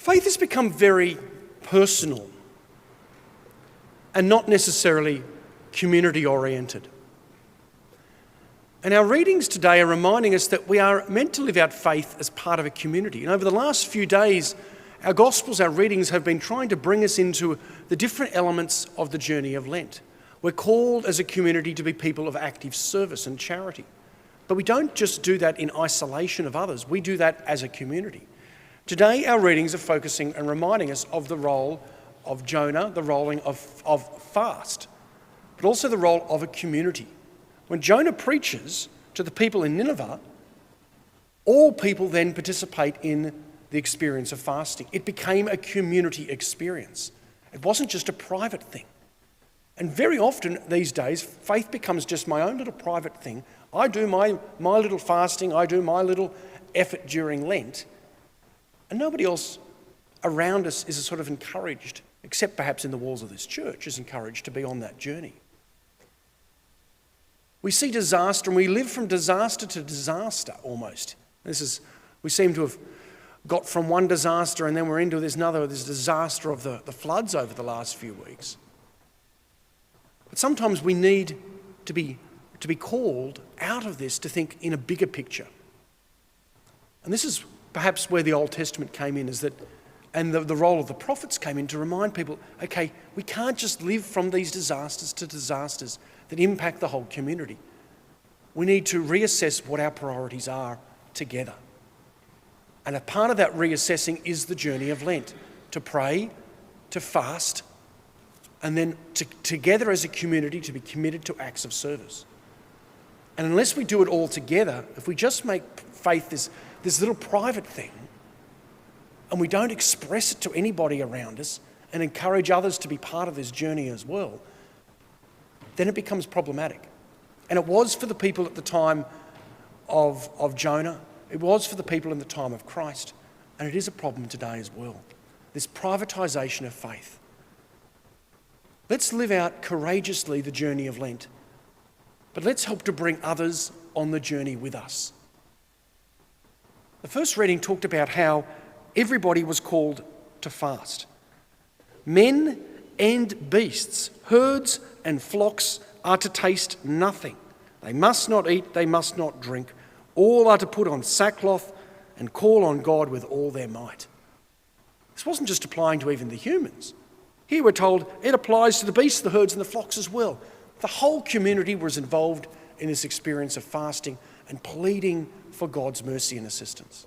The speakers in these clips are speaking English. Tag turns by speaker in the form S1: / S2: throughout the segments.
S1: Faith has become very personal and not necessarily community-oriented. And our readings today are reminding us that we are meant to live out faith as part of a community. And over the last few days, our Gospels, our readings have been trying to bring us into the different elements of the journey of Lent. We're called as a community to be people of active service and charity. But we don't just do that in isolation of others, we do that as a community. Today our readings are focusing and reminding us of the role of Jonah, the role of fast, but also the role of a community. When Jonah preaches to the people in Nineveh, all people then participate in the experience of fasting. It became a community experience. It wasn't just a private thing. And very often these days, faith becomes just my own little private thing. I do my little fasting, I do my little effort during Lent, and nobody else around us is sort of encouraged, except perhaps in the walls of this church, is encouraged to be on that journey. We see disaster and we live from disaster to disaster almost. We seem to have got from one disaster and then we're into this disaster of the floods over the last few weeks. But sometimes we need to be called out of this to think in a bigger picture. And this is perhaps where the Old Testament came in, and the role of the prophets came in to remind people, okay, we can't just live from these disasters to disasters that impact the whole community. We need to reassess what our priorities are together. And a part of that reassessing is the journey of Lent, to pray, to fast, and then together as a community to be committed to acts of service. And unless we do it all together, if we just make faith this little private thing, and we don't express it to anybody around us and encourage others to be part of this journey as well, then it becomes problematic. And it was for the people at the time of Jonah. It was for the people in the time of Christ. And it is a problem today as well. This privatisation of faith. Let's live out courageously the journey of Lent. But let's help to bring others on the journey with us. The first reading talked about how everybody was called to fast. Men and beasts, herds and flocks are to taste nothing. They must not eat, they must not drink. All are to put on sackcloth and call on God with all their might. This wasn't just applying to even the humans. Here we're told it applies to the beasts, the herds and the flocks as well. The whole community was involved in this experience of fasting and pleading for God's mercy and assistance.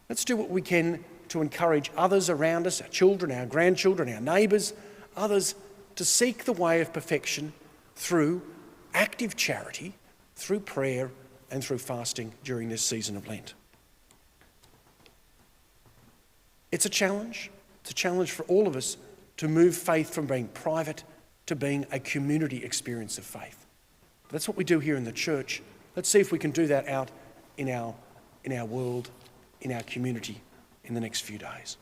S1: Let's do what we can to encourage others around us, our children, our grandchildren, our neighbours, others, to seek the way of perfection through active charity, through prayer and through fasting during this season of Lent. It's a challenge. It's a challenge for all of us to move faith from being private to being a community experience of faith. That's what we do here in the church. Let's see if we can do that out in our world, in our community in the next few days.